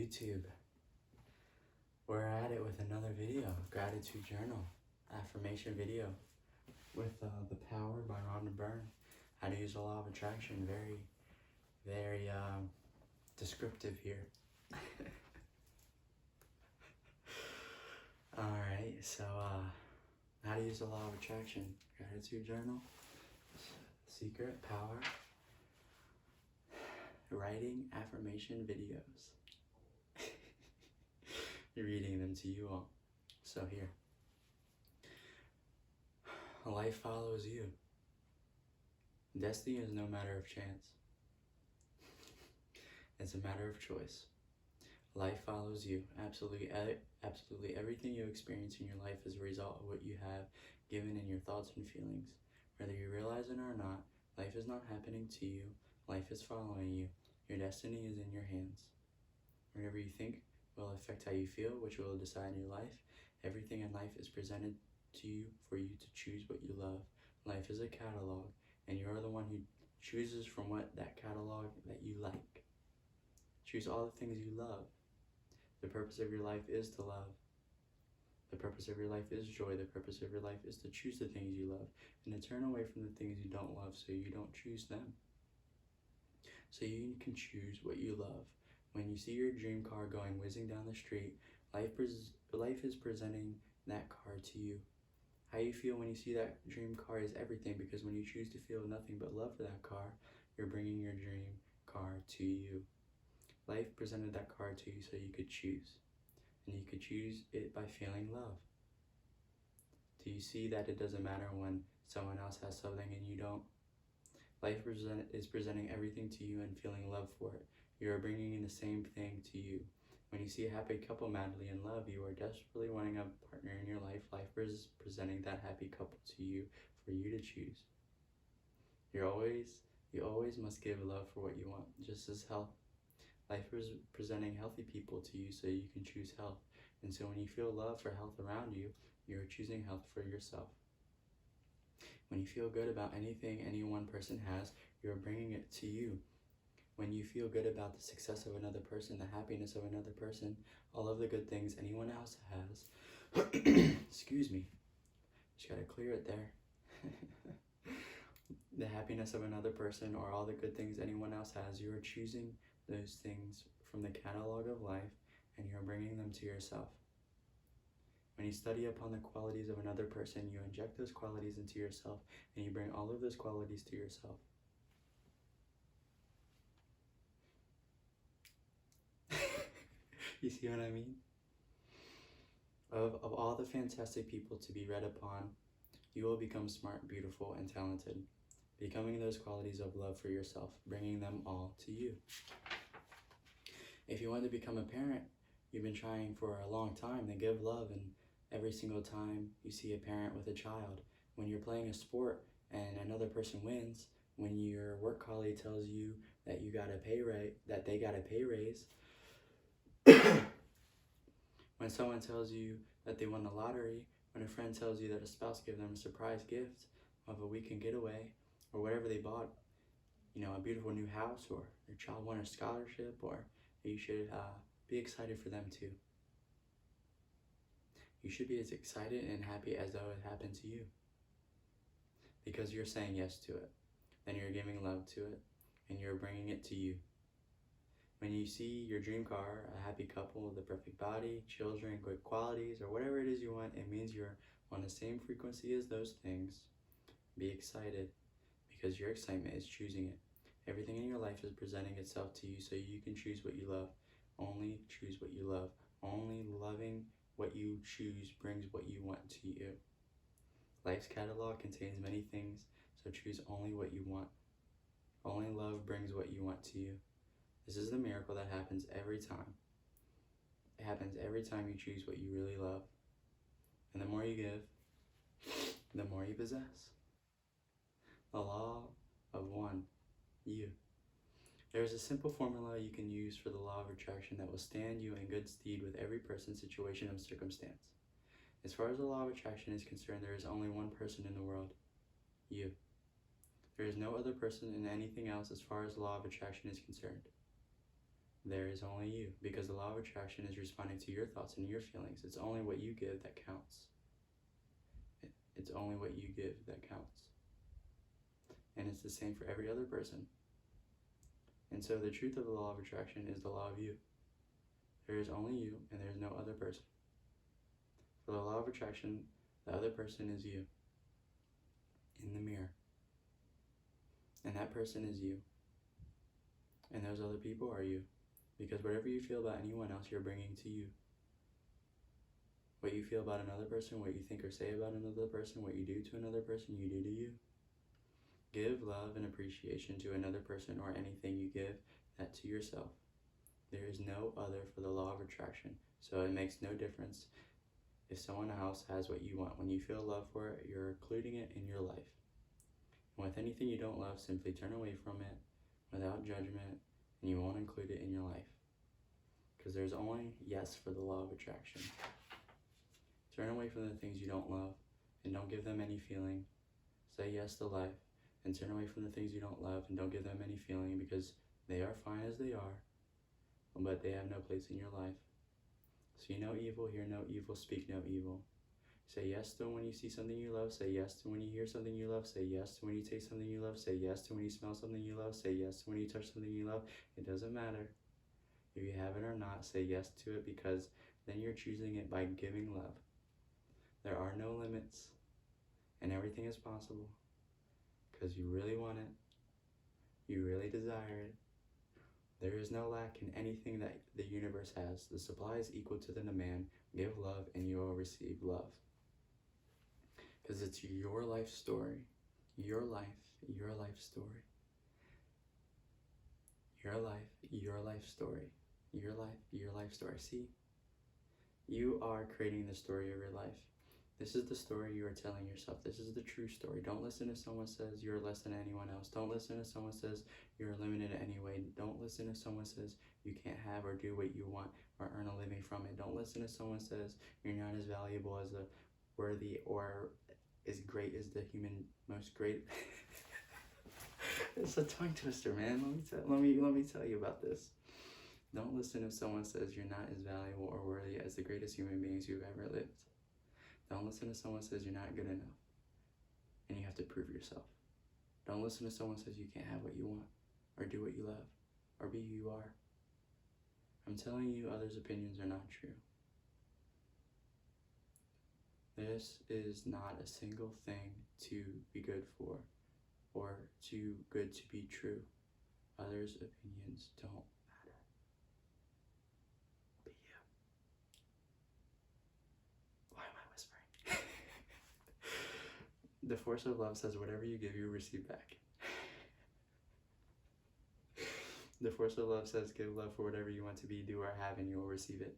YouTube. We're at it with another video, gratitude journal, affirmation video with The Power by Rhonda Byrne. How to use the law of attraction. Very descriptive here. Alright, so how to use the law of attraction, gratitude journal, secret, power, writing affirmation videos. Reading them to you all. So here. Life follows you. Destiny is no matter of chance. It's a matter of choice. Life follows you. Absolutely everything you experience in your life is a result of what you have given in your thoughts and feelings. Whether you realize it or not, life is not happening to you. Life is following you. Your destiny is in your hands. Whatever you think will affect how you feel, which will decide your life. Everything in life is presented to you for you to choose what you love. Life is a catalog, and you're the one who chooses from that catalog that you like. Choose all the things you love. The purpose of your life is to love. The purpose of your life is joy. The purpose of your life is to choose the things you love and to turn away from the things you don't love so you don't choose them. So you can choose what you love. When you see your dream car going whizzing down the street, life is presenting that car to you. How you feel when you see that dream car is everything, because when you choose to feel nothing but love for that car, you're bringing your dream car to you. Life presented that car to you so you could choose. And you could choose it by feeling love. Do you see that it doesn't matter when someone else has something and you don't? Life is presenting everything to you and feeling love for it. You are bringing in the same thing to you. When you see a happy couple madly in love, you are desperately wanting a partner in your life. Life is presenting that happy couple to you for you to choose. You always must give love for what you want, just as health. Life is presenting healthy people to you so you can choose health. And so when you feel love for health around you, you are choosing health for yourself. When you feel good about anything any one person has, you are bringing it to you. When you feel good about the success of another person, the happiness of another person, all of the good things anyone else has, excuse me, just gotta clear it there. The happiness of another person or all the good things anyone else has, you are choosing those things from the catalog of life and you're bringing them to yourself. When you study upon the qualities of another person, you inject those qualities into yourself and you bring all of those qualities to yourself. You see what I mean? Of all the fantastic people to be read upon, you will become smart, beautiful, and talented, becoming those qualities of love for yourself, bringing them all to you. If you want to become a parent, you've been trying for a long time to give love, and every single time you see a parent with a child, when you're playing a sport and another person wins, when your work colleague tells you that they got a pay raise, when someone tells you that they won the lottery, when a friend tells you that a spouse gave them a surprise gift of a weekend getaway, or whatever they bought, a beautiful new house, or their child won a scholarship, or you should be excited for them too. You should be as excited and happy as though it happened to you, because you're saying yes to it, then you're giving love to it, and you're bringing it to you. When you see your dream car, a happy couple, the perfect body, children, good qualities, or whatever it is you want, it means you're on the same frequency as those things. Be excited, because your excitement is choosing it. Everything in your life is presenting itself to you so you can choose what you love. Only choose what you love. Only loving what you choose brings what you want to you. Life's catalog contains many things, so choose only what you want. Only love brings what you want to you. This is the miracle that happens every time. It happens every time you choose what you really love. And the more you give, the more you possess. The law of one, you. There is a simple formula you can use for the law of attraction that will stand you in good stead with every person, situation, and circumstance. As far as the law of attraction is concerned, there is only one person in the world, you. There is no other person in anything else as far as the law of attraction is concerned. there is only you, because the law of attraction is responding to your thoughts and your feelings. It's only what you give that counts. It's only what you give that counts. And it's the same for every other person. And so the truth of the law of attraction is the law of you. There is only you, and there is no other person. For the law of attraction, the other person is you in the mirror. And that person is you. And those other people are you. Because whatever you feel about anyone else, you're bringing to you. What you feel about another person, what you think or say about another person, what you do to another person, you do to you. Give love and appreciation to another person or anything you give that to yourself. There is no other for the law of attraction, so it makes no difference if someone else has what you want. When you feel love for it, you're including it in your life. And with anything you don't love, simply turn away from it without judgment, and you won't include it in your life. Because there's only yes for the law of attraction. Turn away from the things you don't love, and don't give them any feeling. Say yes to life, and turn away from the things you don't love, and don't give them any feeling, because they are fine as they are, but they have no place in your life. See no evil, hear no evil, speak no evil. Say yes to when you see something you love. Say yes to when you hear something you love. Say yes to when you taste something you love. Say yes to when you smell something you love. Say yes to when you touch something you love. It doesn't matter if you have it or not. Say yes to it, because then you're choosing it by giving love. There are no limits, and everything is possible, because you really want it. You really desire it. There is no lack in anything that the universe has. The supply is equal to the demand. Give love and you will receive love. Because it's your life story. Your life story. Your life story. Your life story. See, you are creating the story of your life. This is the story you are telling yourself. This is the true story. Don't listen if someone says you're less than anyone else. Don't listen if someone says you're limited in any way. Don't listen if someone says you can't have or do what you want or earn a living from it. Don't listen if someone says you're not as valuable as a worthy or as great as the human most great. It's a tongue twister, man. Let me tell you about this. Don't listen if someone says you're not as valuable or worthy as the greatest human beings you've ever lived. Don't listen if someone says you're not good enough and you have to prove yourself. Don't listen if someone says you can't have what you want or do what you love or be who you are. I'm telling you, others' opinions are not true. This is not a single thing to be good for or too good to be true. Others' opinions don't matter. Be you. Why am I whispering? The force of love says whatever you give, you receive back. The force of love says give love for whatever you want to be, do, or have, and you will receive it.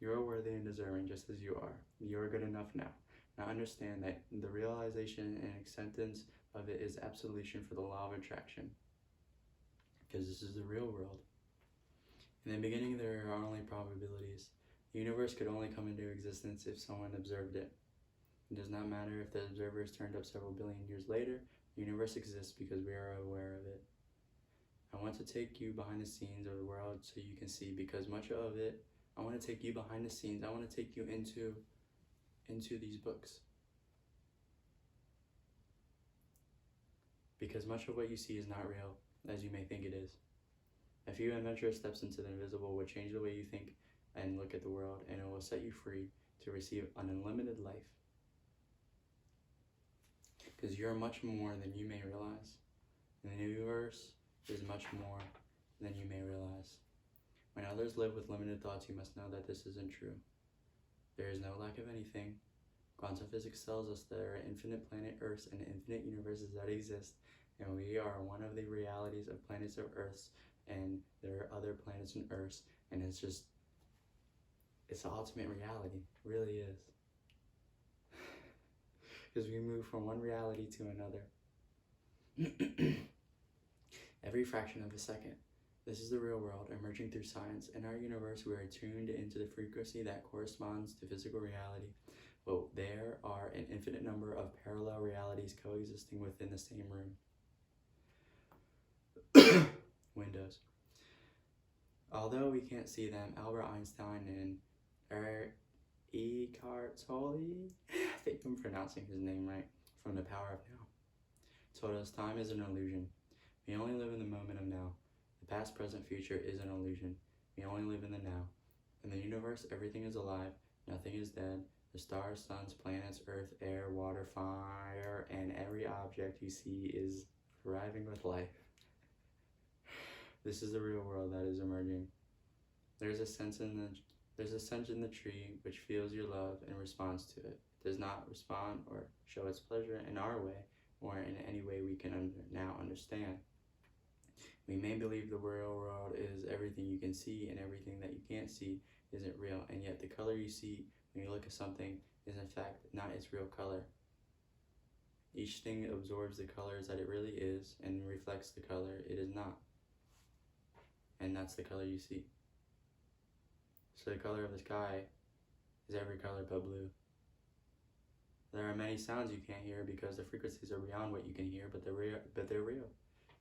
You are worthy and deserving just as you are. You are good enough now. Now understand that the realization and acceptance of it is absolution for the law of attraction. Because this is the real world. In the beginning, there are only probabilities. The universe could only come into existence if someone observed it. It does not matter if the observers turned up several billion years later. The universe exists because we are aware of it. I want to take you behind the scenes of the world so you can see, because much of it, I want to take you behind the scenes. I want to take you into these books. Because much of what you see is not real, as you may think it is. A few adventurous steps into the invisible will change the way you think and look at the world, and it will set you free to receive an unlimited life. Because you're much more than you may realize. And the universe is much more than you may realize. When others live with limited thoughts, you must know that this isn't true. There is no lack of anything. Quantum physics tells us there are infinite planet Earths and infinite universes that exist, and we are one of the realities of planets of Earths, and there are other planets and Earths, and it's the ultimate reality. It really is. Because we move from one reality to another. Every fraction of a second. This is the real world emerging through science. In our universe, we are tuned into the frequency that corresponds to physical reality. But there are an infinite number of parallel realities coexisting within the same room. Windows. Although we can't see them, Albert Einstein and Eckhart Tolle, I think I'm pronouncing his name right, from The Power of Now, told us time is an illusion. We only live in the moment of now. The past, present, future is an illusion. We only live in the now. In the universe, everything is alive, nothing is dead. The stars, suns, planets, earth, air, water, fire, and every object you see is arriving with life. This is the real world that is emerging. There's a sense in the tree which feels your love and responds to it. It does not respond or show its pleasure in our way or in any way we can now understand. We may believe the real world is everything you can see and everything that you can't see isn't real, and yet the color you see when you look at something is in fact not its real color. Each thing absorbs the colors that it really is and reflects the color it is not. And that's the color you see. So the color of the sky is every color but blue. There are many sounds you can't hear because the frequencies are beyond what you can hear, but they're real.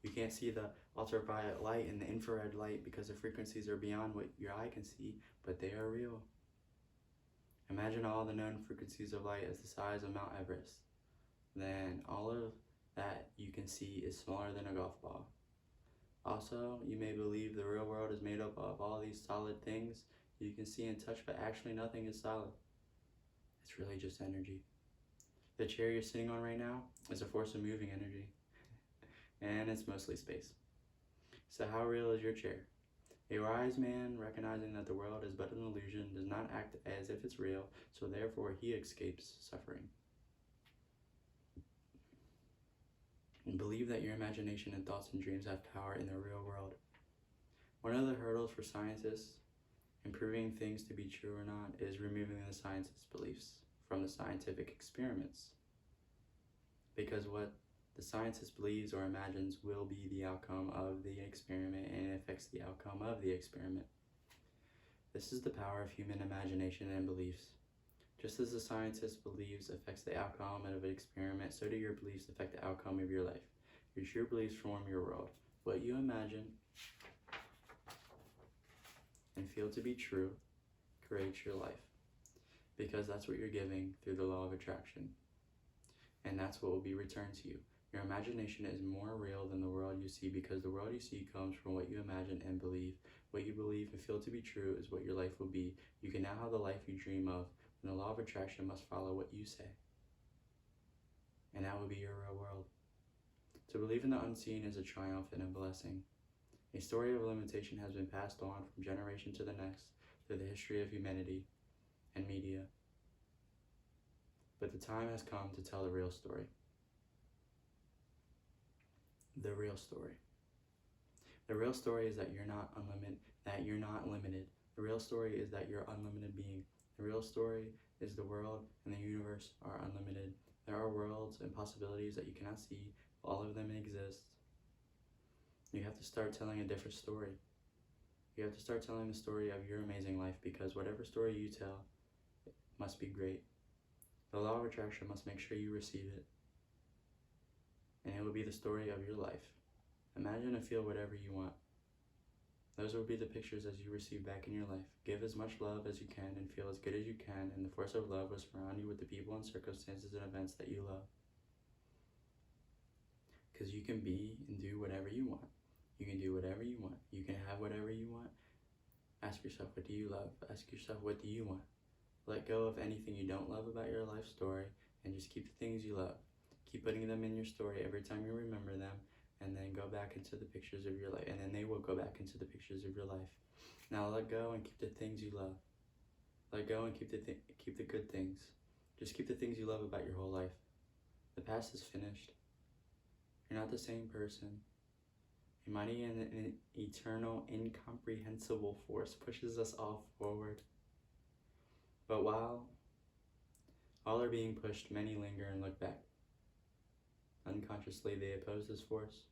You can't see the ultraviolet light and the infrared light because the frequencies are beyond what your eye can see, but they are real. Imagine all the known frequencies of light as the size of Mount Everest. Then all of that you can see is smaller than a golf ball. Also, you may believe the real world is made up of all these solid things you can see and touch, but actually nothing is solid. It's really just energy. The chair you're sitting on right now is a force of moving energy, and it's mostly space. So how real is your chair? A wise man, recognizing that the world is but an illusion, does not act as if it's real, so therefore he escapes suffering. And believe that your imagination and thoughts and dreams have power in the real world. One of the hurdles for scientists in proving things to be true or not is removing the scientist's beliefs from the scientific experiments. Because what the scientist believes or imagines will be the outcome of the experiment, and it affects the outcome of the experiment. This is the power of human imagination and beliefs. Just as the scientist believes affects the outcome of an experiment, so do your beliefs affect the outcome of your life. Your true beliefs form your world. What you imagine and feel to be true creates your life, because that's what you're giving through the law of attraction, and that's what will be returned to you. Your imagination is more real than the world you see, because the world you see comes from what you imagine and believe. What you believe and feel to be true is what your life will be. You can now have the life you dream of, and the law of attraction must follow what you say, and that will be your real world. To believe in the unseen is a triumph and a blessing. A story of limitation has been passed on from generation to the next through the history of humanity and media. But the time has come to tell the real story. The real story. The real story is that you're not limited. The real story is that you're an unlimited being. The real story is the world and the universe are unlimited. There are worlds and possibilities that you cannot see. All of them exist. You have to start telling a different story. You have to start telling the story of your amazing life, because whatever story you tell must be great. The law of attraction must make sure you receive it, and it will be the story of your life. Imagine and feel whatever you want. Those will be the pictures as you receive back in your life. Give as much love as you can and feel as good as you can, and the force of love will surround you with the people and circumstances and events that you love. Because you can be and do whatever you want. You can do whatever you want. You can have whatever you want. Ask yourself, what do you love? Ask yourself, what do you want? Let go of anything you don't love about your life story, and just keep the things you love. Keep putting them in your story every time you remember them, and then go back into the pictures of your life, and then they will go back into the pictures of your life. Now let go and keep the things you love. Let go and keep the good things. Just keep the things you love about your whole life. The past is finished. You're not the same person. A mighty and an eternal, incomprehensible force pushes us all forward. But while all are being pushed, many linger and look back. Unconsciously, they oppose this force.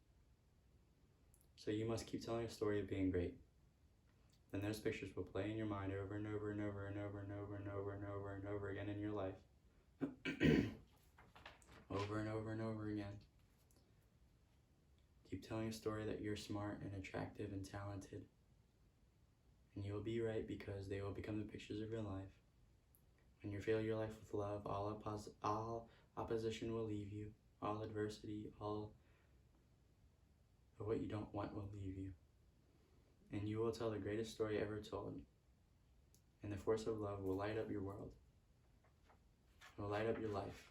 So you must keep telling a story of being great. Then those pictures will play in your mind over and over and over and over and over and over and over and over again in your life. Over and over and over again. Keep telling a story that you're smart and attractive and talented. And you will be right because they will become the pictures of your life. When you fill your life with love, all opposition will leave you. All adversity, all of what you don't want will leave you. And you will tell the greatest story ever told. And the force of love will light up your world. It will light up your life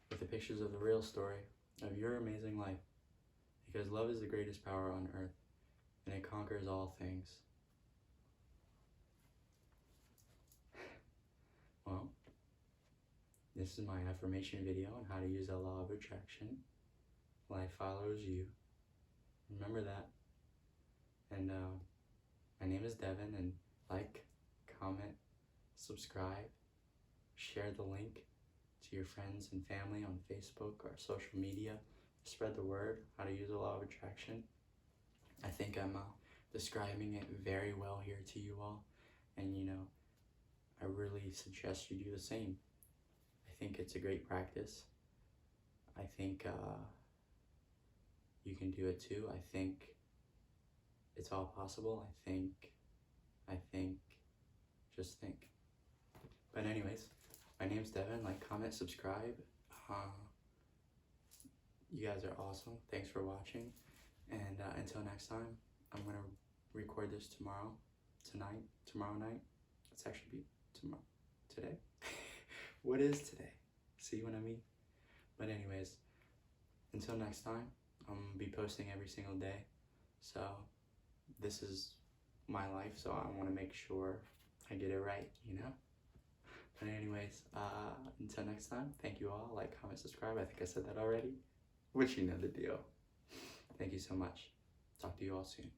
with the pictures of the real story of your amazing life. Because love is the greatest power on earth, and it conquers all things. Well, this is my affirmation video on how to use the law of attraction. Life follows you. Remember that. And my name is Devin, and like, comment, subscribe, share the link to your friends and family on Facebook or social media. Spread the word how to use the law of attraction. I think I'm describing it very well here to you all, and I really suggest you do the same. I think it's a great practice. I think you can do it too. I think it's all possible. I think, just think. But anyways, my name's Devin. Like, comment, subscribe. You guys are awesome. Thanks for watching. And until next time, I'm going to record this tomorrow night. It's actually today. What is today? See what I mean? But anyways, until next time, I'm going to be posting every single day. So this is my life, so I want to make sure I get it right, But anyways, until next time, thank you all. Like, comment, subscribe. I think I said that already, but you know the deal. Thank you so much. Talk to you all soon.